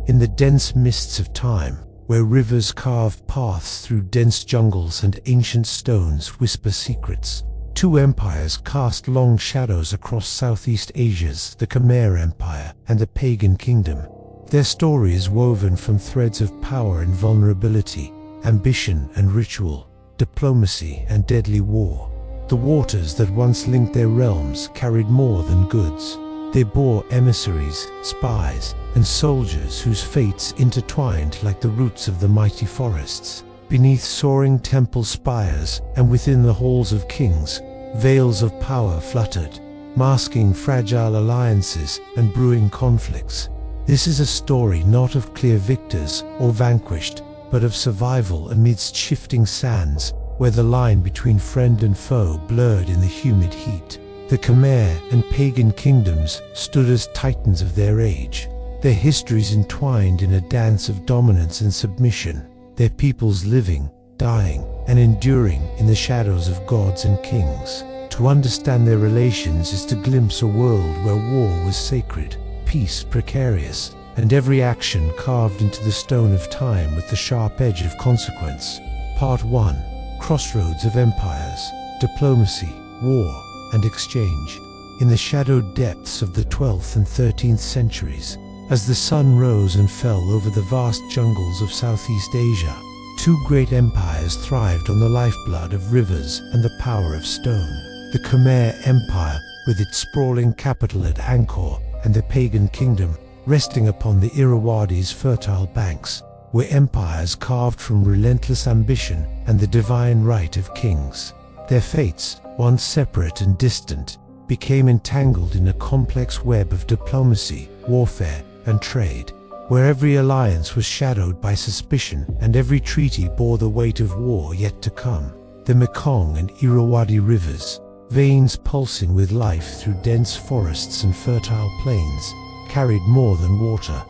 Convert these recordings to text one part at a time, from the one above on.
In the dense mists of time, where rivers carve paths through dense jungles and ancient stones whisper secrets, two empires cast long shadows across Southeast Asia's the Khmer Empire and the Pagan Kingdom. Their story is woven from threads of power and vulnerability, ambition and ritual, diplomacy and deadly war. The waters that once linked their realms carried more than goods. They bore emissaries, spies, and soldiers whose fates intertwined like the roots of the mighty forests. Beneath soaring temple spires and within the halls of kings, veils of power fluttered, masking fragile alliances and brewing conflicts. This is a story not of clear victors or vanquished, but of survival amidst shifting sands, where the line between friend and foe blurred in the humid heat. The Khmer and Pagan kingdoms stood as titans of their age, their histories entwined in a dance of dominance and submission, their peoples living, dying, and enduring in the shadows of gods and kings. To understand their relations is to glimpse a world where war was sacred, peace precarious, and every action carved into the stone of time with the sharp edge of consequence. Part 1. Crossroads of Empires, Diplomacy, War, and Exchange. In the shadowed depths of the 12th and 13th centuries, as the sun rose and fell over the vast jungles of Southeast Asia, two great empires thrived on the lifeblood of rivers and the power of stone. The Khmer Empire, with its sprawling capital at Angkor, and the Pagan Kingdom, resting upon the Irrawaddy's fertile banks, were empires carved from relentless ambition and the divine right of kings. Their fates, once separate and distant, became entangled in a complex web of diplomacy, warfare, and trade, where every alliance was shadowed by suspicion and every treaty bore the weight of war yet to come. The Mekong and Irrawaddy rivers, veins pulsing with life through dense forests and fertile plains, carried more than water.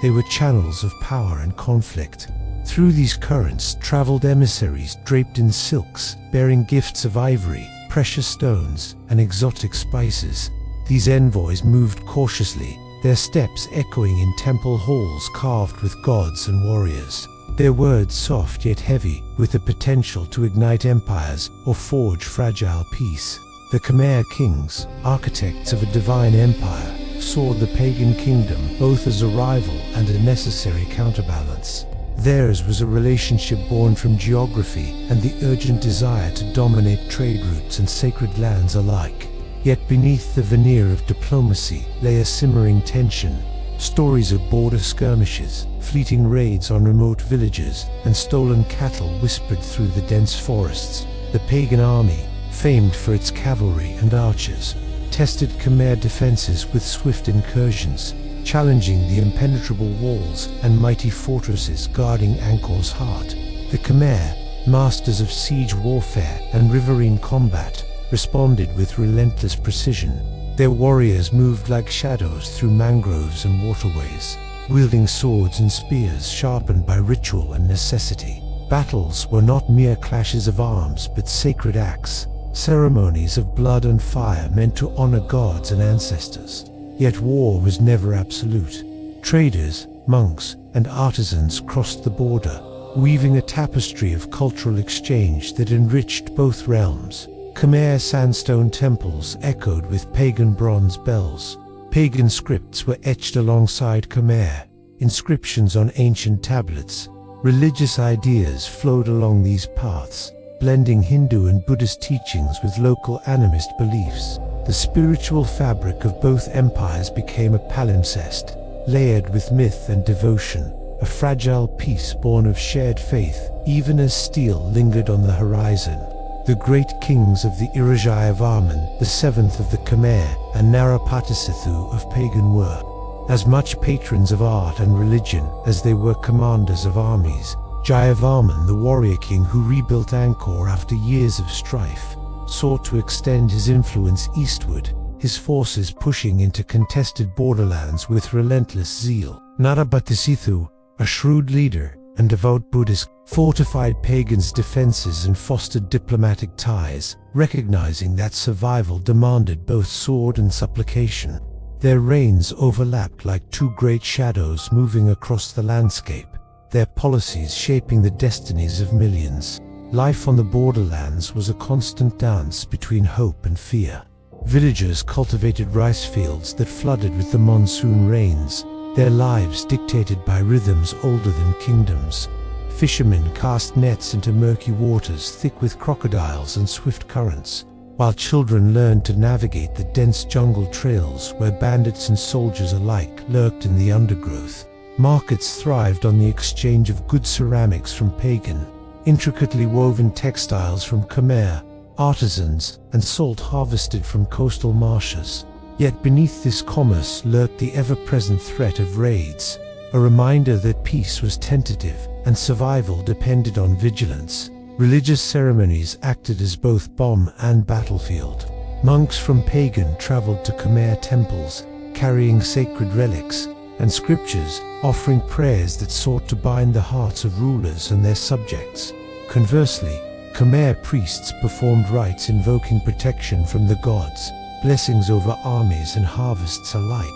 They were channels of power and conflict. Through these currents traveled emissaries draped in silks, bearing gifts of ivory, precious stones, and exotic spices. These envoys moved cautiously, their steps echoing in temple halls carved with gods and warriors. Their words soft yet heavy, with the potential to ignite empires or forge fragile peace. The Khmer kings, architects of a divine empire, saw the Pagan Kingdom both as a rival and a necessary counterbalance. Theirs was a relationship born from geography and the urgent desire to dominate trade routes and sacred lands alike. Yet beneath the veneer of diplomacy lay a simmering tension. Stories of border skirmishes, fleeting raids on remote villages, and stolen cattle whispered through the dense forests. The Pagan army, famed for its cavalry and archers, tested Khmer defenses with swift incursions, challenging the impenetrable walls and mighty fortresses guarding Angkor's heart. The Khmer, masters of siege warfare and riverine combat, responded with relentless precision. Their warriors moved like shadows through mangroves and waterways, wielding swords and spears sharpened by ritual and necessity. Battles were not mere clashes of arms but sacred acts, ceremonies of blood and fire meant to honor gods and ancestors. Yet war was never absolute. Traders, monks, and artisans crossed the border, weaving a tapestry of cultural exchange that enriched both realms. Khmer sandstone temples echoed with pagan bronze bells. Pagan scripts were etched alongside Khmer, inscriptions on ancient tablets. Religious ideas flowed along these paths, blending Hindu and Buddhist teachings with local animist beliefs. The spiritual fabric of both empires became a palimpsest, layered with myth and devotion, a fragile peace born of shared faith, even as steel lingered on the horizon. The great kings of the Irajayavarman, the seventh of the Khmer, and Narapatisathu of Pagan were as much patrons of art and religion as they were commanders of armies. Jayavarman, the warrior king who rebuilt Angkor after years of strife, sought to extend his influence eastward, his forces pushing into contested borderlands with relentless zeal. Narapatisathu, a shrewd leader and devout Buddhist, fortified pagans' defenses and fostered diplomatic ties, recognizing that survival demanded both sword and supplication. Their reigns overlapped like two great shadows moving across the landscape, their policies shaping the destinies of millions. Life on the borderlands was a constant dance between hope and fear. Villagers cultivated rice fields that flooded with the monsoon rains, their lives dictated by rhythms older than kingdoms. Fishermen cast nets into murky waters thick with crocodiles and swift currents, while children learned to navigate the dense jungle trails where bandits and soldiers alike lurked in the undergrowth. Markets thrived on the exchange of good ceramics from Pagan, intricately woven textiles from Khmer, artisans, and salt harvested from coastal marshes. Yet beneath this commerce lurked the ever-present threat of raids, a reminder that peace was tentative and survival depended on vigilance. Religious ceremonies acted as both bomb and battlefield. Monks from Pagan traveled to Khmer temples, carrying sacred relics and scriptures, offering prayers that sought to bind the hearts of rulers and their subjects. Conversely, Khmer priests performed rites invoking protection from the gods, blessings over armies and harvests alike.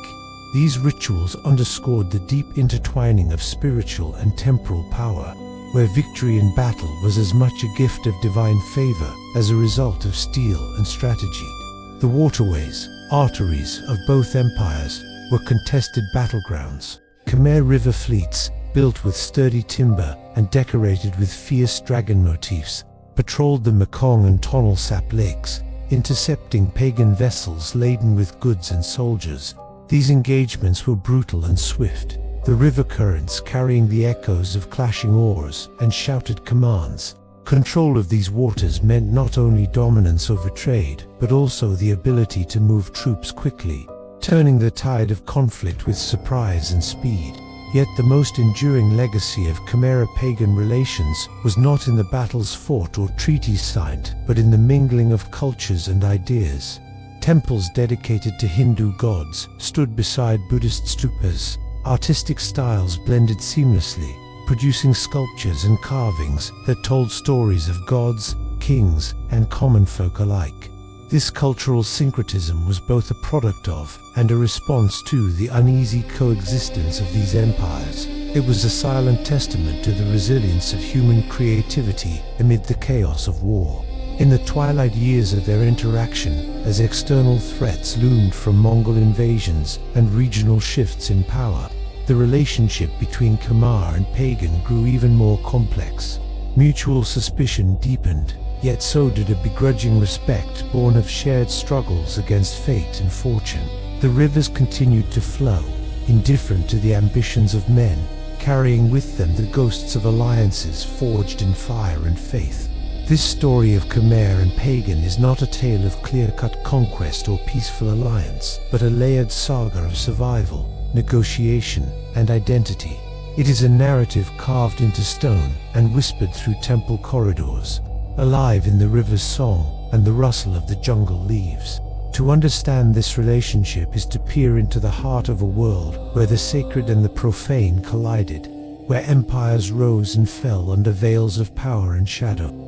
These rituals underscored the deep intertwining of spiritual and temporal power, where victory in battle was as much a gift of divine favor as a result of steel and strategy. The waterways, arteries of both empires, were contested battlegrounds. Khmer river fleets, built with sturdy timber and decorated with fierce dragon motifs, patrolled the Mekong and Tonle Sap lakes, intercepting Pagan vessels laden with goods and soldiers. These engagements were brutal and swift, the river currents carrying the echoes of clashing oars and shouted commands. Control of these waters meant not only dominance over trade, but also the ability to move troops quickly, turning the tide of conflict with surprise and speed. Yet the most enduring legacy of Khmer-Pagan relations was not in the battles fought or treaties signed, but in the mingling of cultures and ideas. Temples dedicated to Hindu gods stood beside Buddhist stupas. Artistic styles blended seamlessly, producing sculptures and carvings that told stories of gods, kings, and common folk alike. This cultural syncretism was both a product of and a response to the uneasy coexistence of these empires. It was a silent testament to the resilience of human creativity amid the chaos of war. In the twilight years of their interaction, as external threats loomed from Mongol invasions and regional shifts in power, the relationship between Khmer and Pagan grew even more complex. Mutual suspicion deepened, yet so did a begrudging respect born of shared struggles against fate and fortune. The rivers continued to flow, indifferent to the ambitions of men, carrying with them the ghosts of alliances forged in fire and faith. This story of Khmer and Pagan is not a tale of clear-cut conquest or peaceful alliance, but a layered saga of survival, negotiation, and identity. It is a narrative carved into stone and whispered through temple corridors, alive in the river's song and the rustle of the jungle leaves. To understand this relationship is to peer into the heart of a world where the sacred and the profane collided, where empires rose and fell under veils of power and shadow.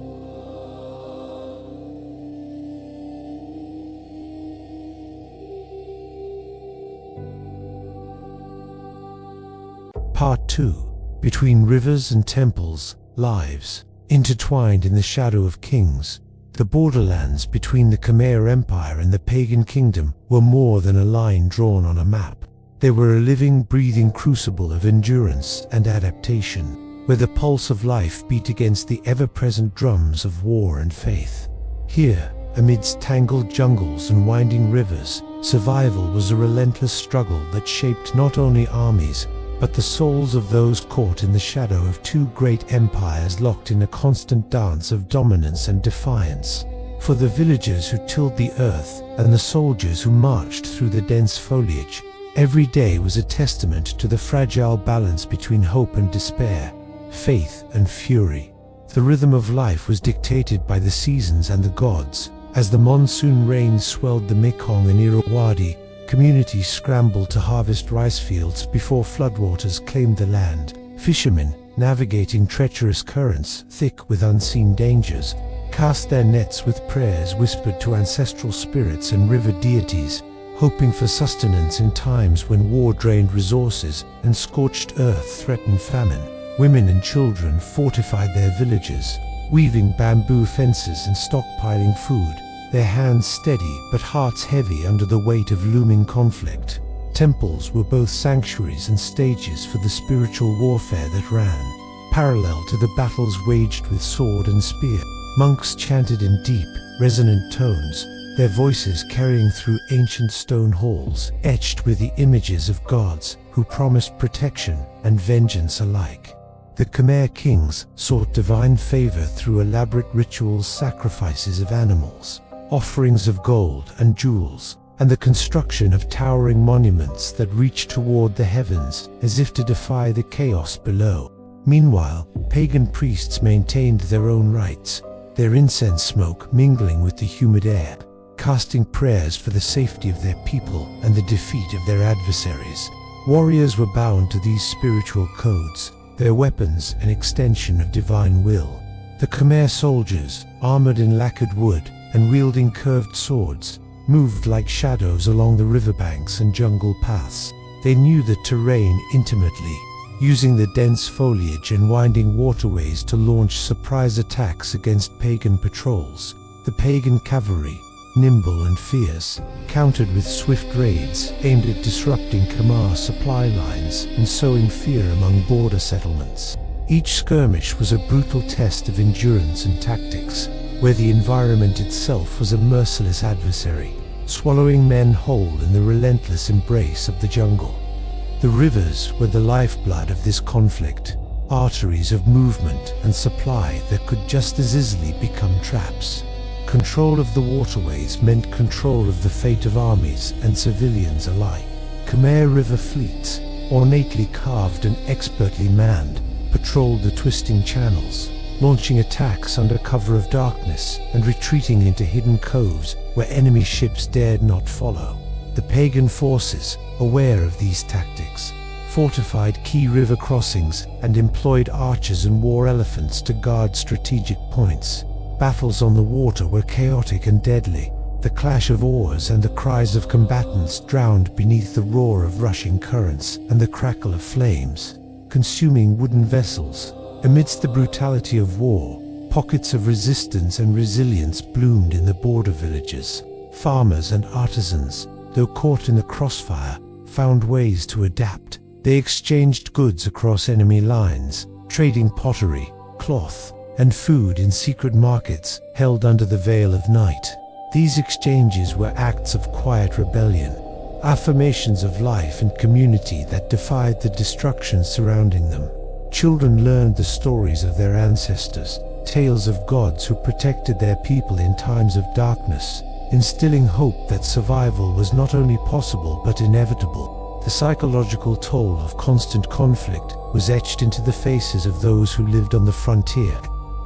Part 2. Between Rivers and Temples, Lives. Intertwined in the shadow of kings, the borderlands between the Khmer Empire and the Pagan Kingdom were more than a line drawn on a map. They were a living, breathing crucible of endurance and adaptation, where the pulse of life beat against the ever-present drums of war and faith. Here, amidst tangled jungles and winding rivers, survival was a relentless struggle that shaped not only armies, but the souls of those caught in the shadow of two great empires locked in a constant dance of dominance and defiance. For the villagers who tilled the earth and the soldiers who marched through the dense foliage, every day was a testament to the fragile balance between hope and despair, faith and fury. The rhythm of life was dictated by the seasons and the gods. As the monsoon rains swelled the Mekong and Irrawaddy, communities scrambled to harvest rice fields before floodwaters claimed the land. Fishermen, navigating treacherous currents thick with unseen dangers, cast their nets with prayers whispered to ancestral spirits and river deities, hoping for sustenance in times when war drained resources and scorched earth threatened famine. Women and children fortified their villages, weaving bamboo fences and stockpiling food, their hands steady but hearts heavy under the weight of looming conflict. Temples were both sanctuaries and stages for the spiritual warfare that ran parallel to the battles waged with sword and spear. Monks chanted in deep, resonant tones, their voices carrying through ancient stone halls, etched with the images of gods who promised protection and vengeance alike. The Khmer kings sought divine favor through elaborate rituals, sacrifices of animals, offerings of gold and jewels, and the construction of towering monuments that reached toward the heavens as if to defy the chaos below. Meanwhile, pagan priests maintained their own rites, their incense smoke mingling with the humid air, casting prayers for the safety of their people and the defeat of their adversaries. Warriors were bound to these spiritual codes, their weapons an extension of divine will. The Khmer soldiers, armored in lacquered wood and wielding curved swords, moved like shadows along the riverbanks and jungle paths. They knew the terrain intimately, using the dense foliage and winding waterways to launch surprise attacks against pagan patrols. The pagan cavalry, nimble and fierce, countered with swift raids aimed at disrupting Khmer supply lines and sowing fear among border settlements. Each skirmish was a brutal test of endurance and tactics, where the environment itself was a merciless adversary, swallowing men whole in the relentless embrace of the jungle. The rivers were the lifeblood of this conflict, arteries of movement and supply that could just as easily become traps. Control of the waterways meant control of the fate of armies and civilians alike. Khmer river fleets, ornately carved and expertly manned, patrolled the twisting channels, launching attacks under cover of darkness and retreating into hidden coves where enemy ships dared not follow. The pagan forces, aware of these tactics, fortified key river crossings and employed archers and war elephants to guard strategic points. Battles on the water were chaotic and deadly, the clash of oars and the cries of combatants drowned beneath the roar of rushing currents and the crackle of flames, consuming wooden vessels. Amidst the brutality of war, pockets of resistance and resilience bloomed in the border villages. Farmers and artisans, though caught in the crossfire, found ways to adapt. They exchanged goods across enemy lines, trading pottery, cloth, and food in secret markets held under the veil of night. These exchanges were acts of quiet rebellion, affirmations of life and community that defied the destruction surrounding them. Children learned the stories of their ancestors, tales of gods who protected their people in times of darkness, instilling hope that survival was not only possible but inevitable. The psychological toll of constant conflict was etched into the faces of those who lived on the frontier.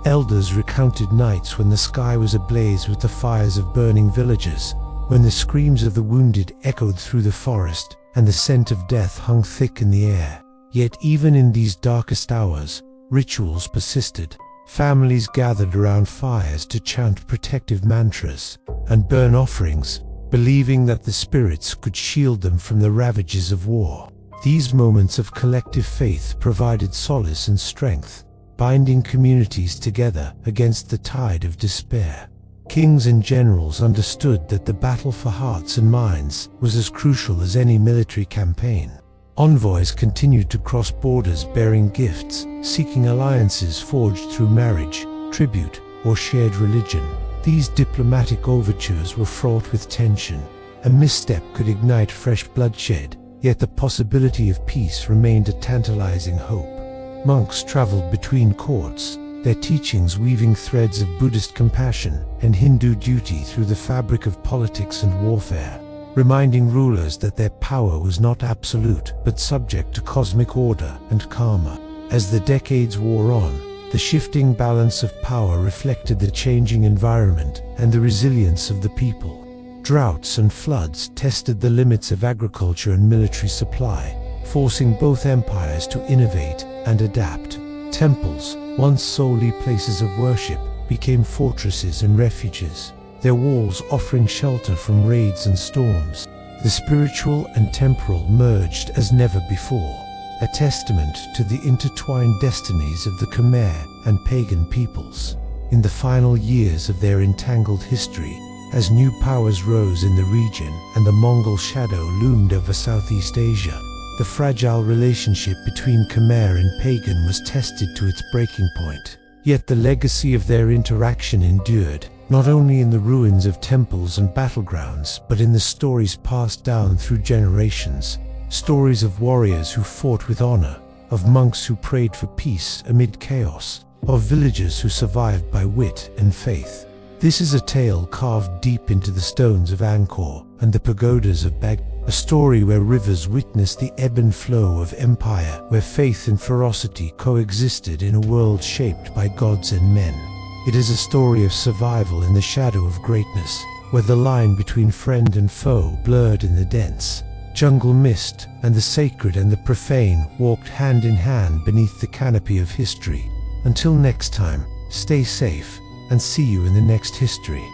Elders recounted nights when the sky was ablaze with the fires of burning villages, when the screams of the wounded echoed through the forest and the scent of death hung thick in the air. Yet even in these darkest hours, rituals persisted. Families gathered around fires to chant protective mantras and burn offerings, believing that the spirits could shield them from the ravages of war. These moments of collective faith provided solace and strength, binding communities together against the tide of despair. Kings and generals understood that the battle for hearts and minds was as crucial as any military campaign. Envoys continued to cross borders bearing gifts, seeking alliances forged through marriage, tribute, or shared religion. These diplomatic overtures were fraught with tension. A misstep could ignite fresh bloodshed, yet the possibility of peace remained a tantalizing hope. Monks traveled between courts, their teachings weaving threads of Buddhist compassion and Hindu duty through the fabric of politics and warfare, reminding rulers that their power was not absolute but subject to cosmic order and karma. As the decades wore on, the shifting balance of power reflected the changing environment and the resilience of the people. Droughts and floods tested the limits of agriculture and military supply, forcing both empires to innovate and adapt. Temples, once solely places of worship, became fortresses and refuges, their walls offering shelter from raids and storms. The spiritual and temporal merged as never before, a testament to the intertwined destinies of the Khmer and Pagan peoples. In the final years of their entangled history, as new powers rose in the region and the Mongol shadow loomed over Southeast Asia, the fragile relationship between Khmer and Pagan was tested to its breaking point. Yet the legacy of their interaction endured, not only in the ruins of temples and battlegrounds, but in the stories passed down through generations. Stories of warriors who fought with honor, of monks who prayed for peace amid chaos, of villagers who survived by wit and faith. This is a tale carved deep into the stones of Angkor and the pagodas of Baghdad, a story where rivers witnessed the ebb and flow of empire, where faith and ferocity coexisted in a world shaped by gods and men. It is a story of survival in the shadow of greatness, where the line between friend and foe blurred in the dense jungle mist, and the sacred and the profane walked hand in hand beneath the canopy of history. Until next time, stay safe, and see you in the next history.